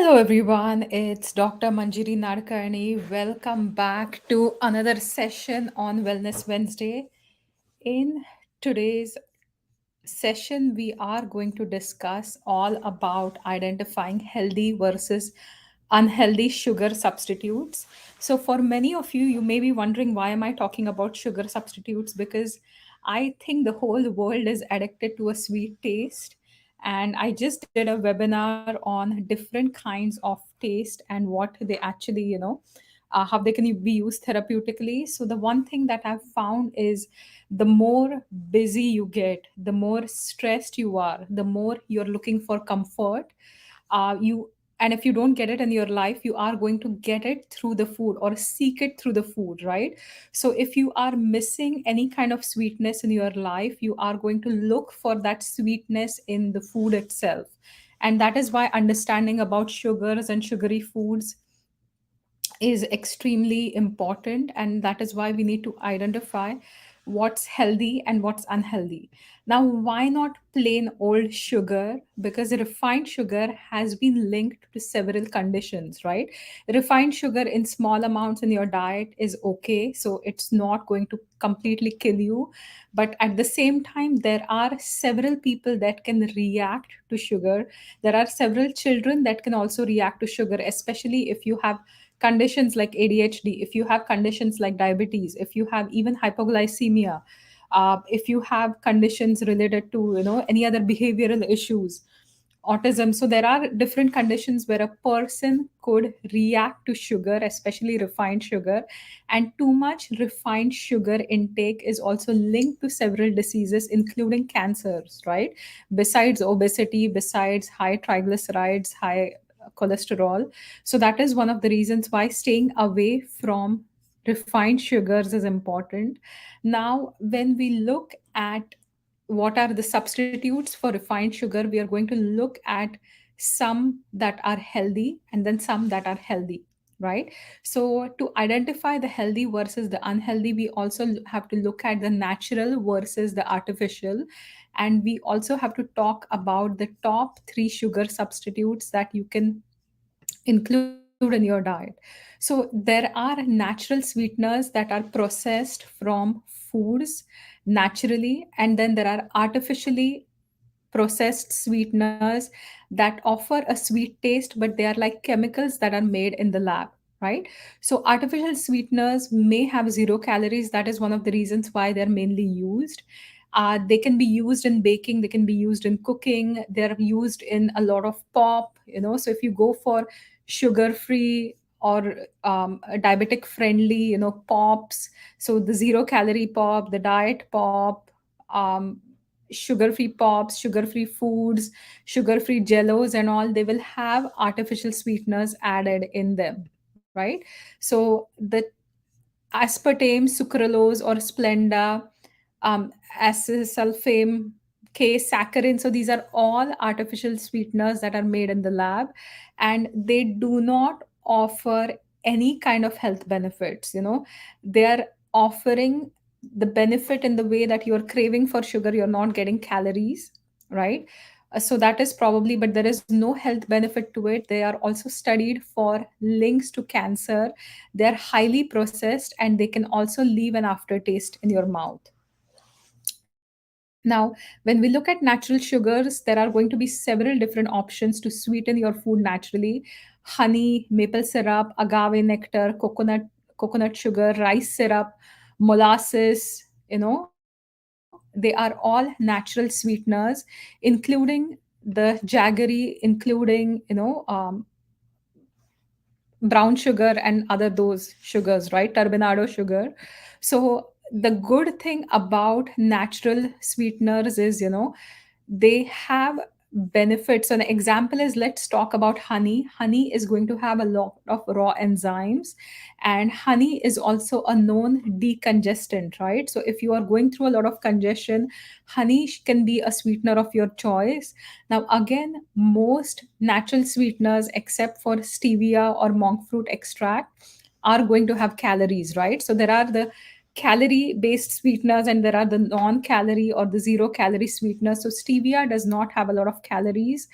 Hello, everyone. It's Dr. Manjiri Nadkarni. Welcome back to another session on Wellness Wednesday. In today's session, we are going to discuss all about identifying healthy versus unhealthy sugar substitutes. So, for many of you, you may be wondering why am I talking about sugar substitutes? Because I think the whole world is addicted to a sweet taste. And I just did a webinar on different kinds of taste and what they actually, how they can be used therapeutically. So, the one thing that I've found is the more busy you get, the more stressed you are, the more you're looking for comfort. You and if you don't get it in your life, you are going to get it through the food or seek it through the food, right? So if you are missing any kind of sweetness in your life, you are going to look for that sweetness in the food itself. And that is why understanding about sugars and sugary foods is extremely important, and that is why we need to identify what's healthy and what's unhealthy. Now, why not plain old sugar? Because refined sugar has been linked to several conditions, right? Refined sugar in small amounts in your diet is okay, so it's not going to completely kill you, but at the same time there are several people that can react to sugar. There are several children that can also react to sugar, especially if you have conditions like ADHD, if you have conditions like diabetes, if you have even hypoglycemia, if you have conditions related to any other behavioral issues, autism. So there are different conditions where a person could react to sugar, especially refined sugar, and too much refined sugar intake is also linked to several diseases, including cancers, right? Besides obesity, besides high triglycerides, high cholesterol. So that is one of the reasons why staying away from refined sugars is important. Now, when we look at what are the substitutes for refined sugar, we are going to look at some that are healthy and then some that are healthy, right? So to identify the healthy versus the unhealthy, we also have to look at the natural versus the artificial, and we also have to talk about the top 3 sugar substitutes that you can include in your diet. So there are natural sweeteners that are processed from foods naturally, and then there are artificially processed sweeteners that offer a sweet taste, but they are like chemicals that are made in the lab, right? So artificial sweeteners may have 0 calories. That is one of the reasons why they're mainly used. They can be used in baking, they can be used in cooking, they're used in a lot of pop, so if you go for sugar free or diabetic friendly pops, so the 0 calorie pop, the diet pop, um, sugar free pops, sugar free foods, sugar free jellos and all, they will have artificial sweeteners added in them, right? So the aspartame, sucralose, or Splenda, acesulfame, K, saccharin. So these are all artificial sweeteners that are made in the lab, and they do not offer any kind of health benefits. They are offering the benefit in the way that you're craving for sugar, you're not getting calories, right? So that is probably, but there is no health benefit to it. They are also studied for links to cancer. They're highly processed and they can also leave an aftertaste in your mouth. Now, when we look at natural sugars, there are going to be several different options to sweeten your food naturally: honey, maple syrup, agave nectar, coconut sugar, rice syrup, molasses. They are all natural sweeteners, including the jaggery, including brown sugar and other those sugars, right? Turbinado sugar. So the good thing about natural sweeteners is, they have benefits. So an example is, let's talk about honey. Honey is going to have a lot of raw enzymes, and honey is also a known decongestant, right? So if you are going through a lot of congestion, honey can be a sweetener of your choice. Now, again, most natural sweeteners, except for stevia or monk fruit extract, are going to have calories, right? So there are the calorie based sweeteners and there are the non calorie or the 0 calorie sweeteners. So stevia does not have a lot of calories.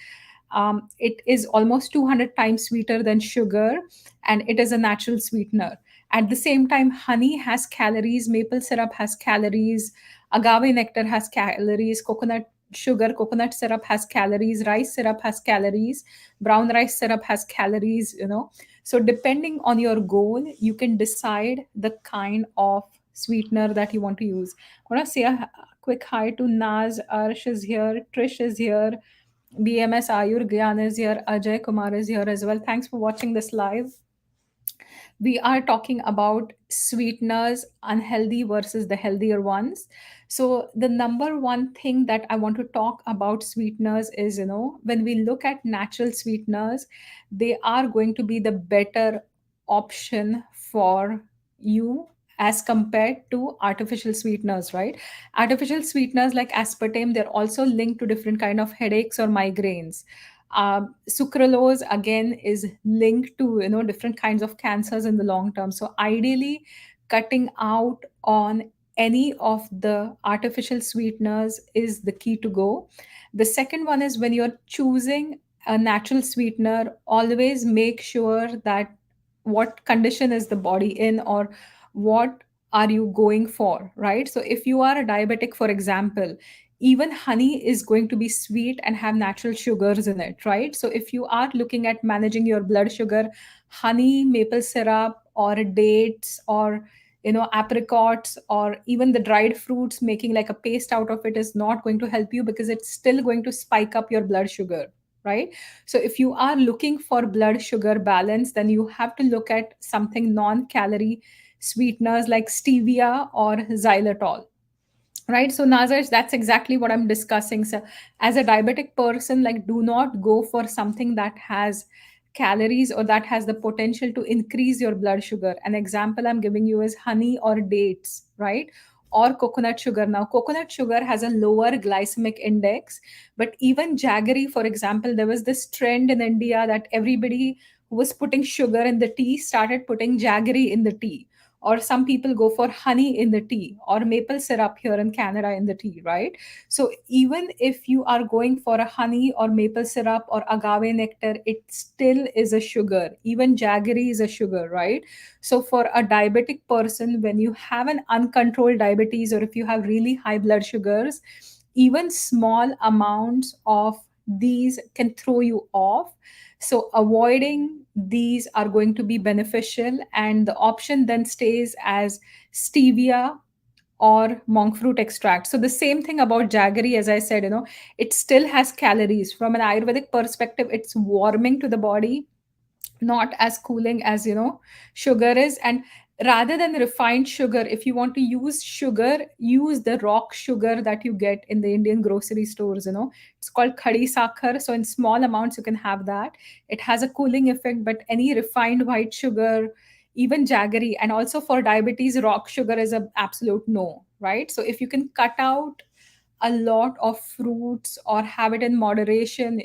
It is almost 200 times sweeter than sugar, and it is a natural sweetener. At the same time, honey has calories, maple syrup has calories, agave nectar has calories, coconut sugar, coconut syrup has calories, rice syrup has calories, brown rice syrup has calories, So, depending on your goal, you can decide the kind of sweetener that you want to use. I want to say a quick hi to Naz, Arsh is here, Trish is here, BMS Ayur Gyan is here, Ajay Kumar is here as well. Thanks for watching this live. We are talking about sweeteners, unhealthy versus the healthier ones. So the number one thing that I want to talk about sweeteners is, when we look at natural sweeteners, they are going to be the better option for you as compared to artificial sweeteners, right? Artificial sweeteners like aspartame, they're also linked to different kind of headaches or migraines. Sucralose again is linked to different kinds of cancers in the long term. So ideally, cutting out on any of the artificial sweeteners is the key to go. The second one is, when you're choosing a natural sweetener, always make sure that what condition is the body in, or what are you going for, right? So if you are a diabetic, for example, even honey is going to be sweet and have natural sugars in it, right? So if you are looking at managing your blood sugar, honey, maple syrup, or dates, or apricots, or even the dried fruits, making like a paste out of it is not going to help you, because it's still going to spike up your blood sugar, right? So if you are looking for blood sugar balance, then you have to look at something non-calorie sweeteners like stevia or xylitol, right? So Nazar, that's exactly what I'm discussing. So as a diabetic person, like, do not go for something that has calories or that has the potential to increase your blood sugar. An example I'm giving you is honey or dates, right? Or coconut sugar. Now coconut sugar has a lower glycemic index, but even jaggery, for example, there was this trend in India that everybody who was putting sugar in the tea started putting jaggery in the tea, or some people go for honey in the tea, or maple syrup here in Canada in the tea, right? So even if you are going for a honey or maple syrup or agave nectar, it still is a sugar. Even jaggery is a sugar, right? So for a diabetic person, when you have an uncontrolled diabetes, or if you have really high blood sugars, even small amounts of these can throw you off. So avoiding these are going to be beneficial, and the option then stays as stevia or monk fruit extract. So the same thing about jaggery, as I said, it still has calories. From an Ayurvedic perspective, it's warming to the body, not as cooling as sugar is. And rather than refined sugar, if you want to use sugar, use the rock sugar that you get in the Indian grocery stores. It's called khadi sakhar. So in small amounts you can have that. It has a cooling effect. But any refined white sugar, even jaggery, and also for diabetes, rock sugar is a absolute no, right? So if you can cut out a lot of fruits or have it in moderation,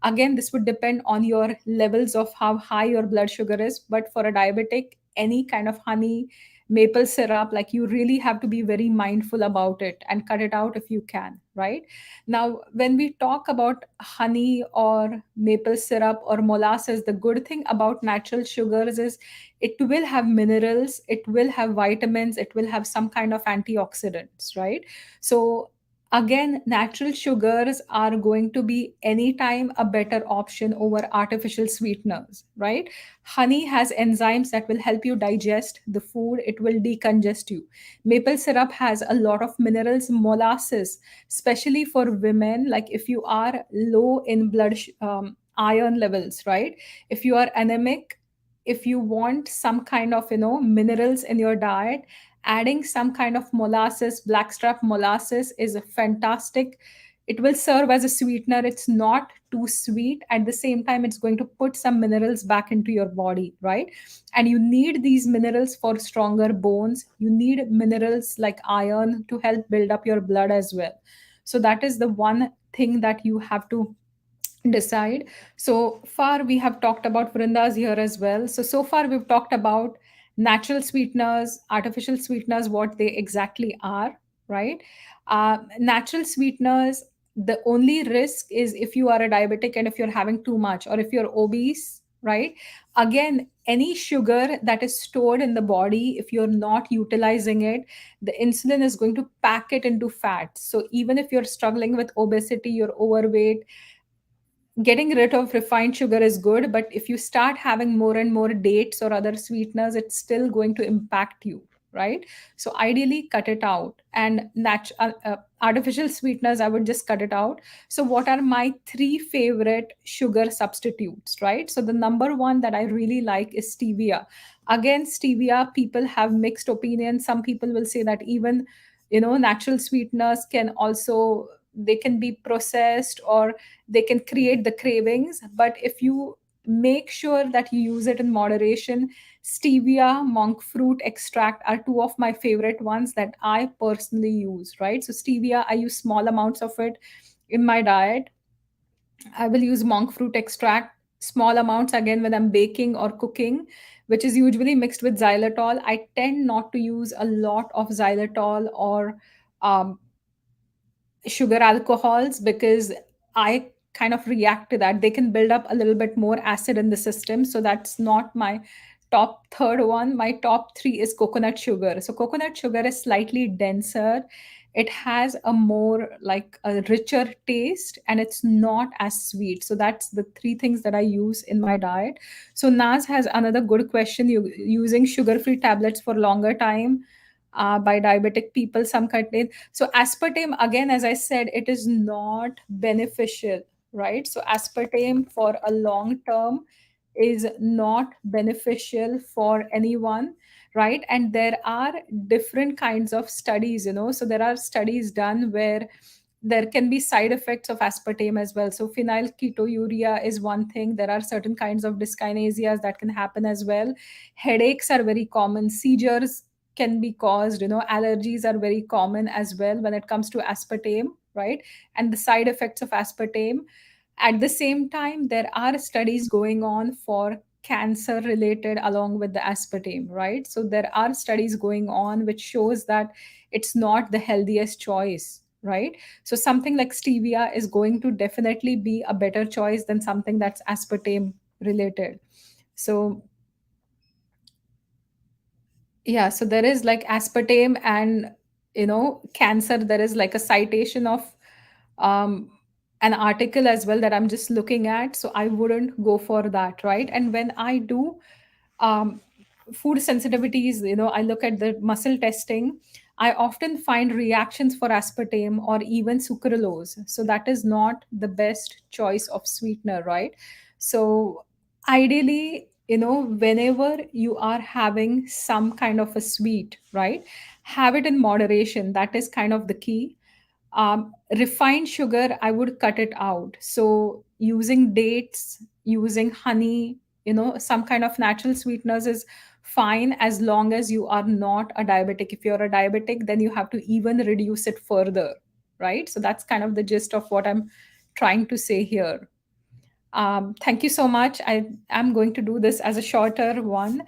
again, this would depend on your levels of how high your blood sugar is. But for a diabetic, any kind of honey, maple syrup, like, you really have to be very mindful about it and cut it out if you can, right? Now when we talk about honey or maple syrup or molasses, the good thing about natural sugars is it will have minerals, it will have vitamins, it will have some kind of antioxidants, right? So again, natural sugars are going to be anytime a better option over artificial sweeteners, right? Honey has enzymes that will help you digest the food, it will decongest you. Maple syrup has a lot of minerals. Molasses, especially for women, like if you are low in iron levels, right? If you are anemic, if you want some kind of minerals in your diet, adding some kind of molasses, blackstrap molasses, is a fantastic. It will serve as a sweetener. It's not too sweet. At the same time, it's going to put some minerals back into your body, right? And you need these minerals for stronger bones. You need minerals like iron to help build up your blood as well. So that is the one thing that you have to decide. So far, we have talked about Vrindas here as well. So far, we've talked about natural sweeteners, artificial sweeteners, what they exactly are, right? Natural sweeteners, The only risk is if you are a diabetic and if you're having too much, or if you're obese, right? Again, any sugar that is stored in the body, if you're not utilizing it, the insulin is going to pack it into fat. So even if you're struggling with obesity, you're overweight, getting rid of refined sugar is good, but if you start having more and more dates or other sweeteners, it's still going to impact you, right? So ideally cut it out. And artificial sweeteners, I would just cut it out. So what are my three favorite sugar substitutes, right? So the number one that I really like is stevia. Again, stevia, people have mixed opinions. Some people will say that even, natural sweeteners can also, they can be processed, or they can create the cravings. But if you make sure that you use it in moderation, stevia, monk fruit extract are two of my favorite ones that I personally use, right? So stevia, I use small amounts of it in my diet. I will use monk fruit extract small amounts again when I'm baking or cooking, which is usually mixed with xylitol. I tend not to use a lot of xylitol or um, sugar alcohols, because I kind of react to that. They can build up a little bit more acid in the system. So that's not my top third one. My top three is coconut sugar. So coconut sugar is slightly denser. It has a more like a richer taste, and it's not as sweet. So that's the three things that I use in my diet. So Naz has another good question. You using sugar-free tablets for longer time by diabetic people, some contain. So aspartame, again, as I said, it is not beneficial, right? So aspartame for a long term is not beneficial for anyone, right? And there are different kinds of studies, so there are studies done where there can be side effects of aspartame as well. So phenylketonuria is one thing. There are certain kinds of dyskinesias that can happen as well. Headaches are very common. Seizures can be caused. Allergies are very common as well when it comes to aspartame, right? And the side effects of aspartame. At the same time, there are studies going on for cancer related along with the aspartame, right? So there are studies going on which shows that it's not the healthiest choice, right? So something like stevia is going to definitely be a better choice than something that's aspartame related. So yeah, so there is like aspartame and cancer. There is like a citation of um, an article as well that I'm just looking at. So I wouldn't go for that, right? And when I do um, food sensitivities, I look at the muscle testing. I often find reactions for aspartame or even sucralose. So that is not the best choice of sweetener, right? So ideally, whenever you are having some kind of a sweet, right, have it in moderation. That is kind of the key. Refined sugar, I would cut it out. So using dates, using honey, some kind of natural sweeteners is fine as long as you are not a diabetic. If you're a diabetic, then you have to even reduce it further, right? So that's kind of the gist of what I'm trying to say here. Thank you so much. I am going to do this as a shorter one.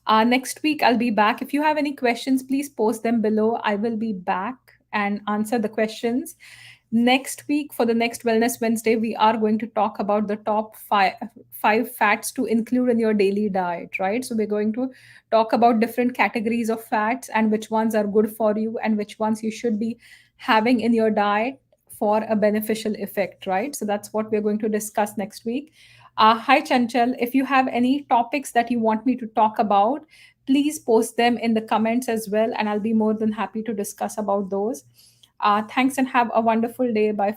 Next week, I'll be back. If you have any questions, please post them below. I will be back and answer the questions. Next week, for the next Wellness Wednesday, we are going to talk about the top five fats to include in your daily diet, right? So we're going to talk about different categories of fats and which ones are good for you and which ones you should be having in your diet for a beneficial effect, right? So that's what we're going to discuss next week. Hi, Chanchal. If you have any topics that you want me to talk about, please post them in the comments as well, and I'll be more than happy to discuss about those. Thanks and have a wonderful day. Bye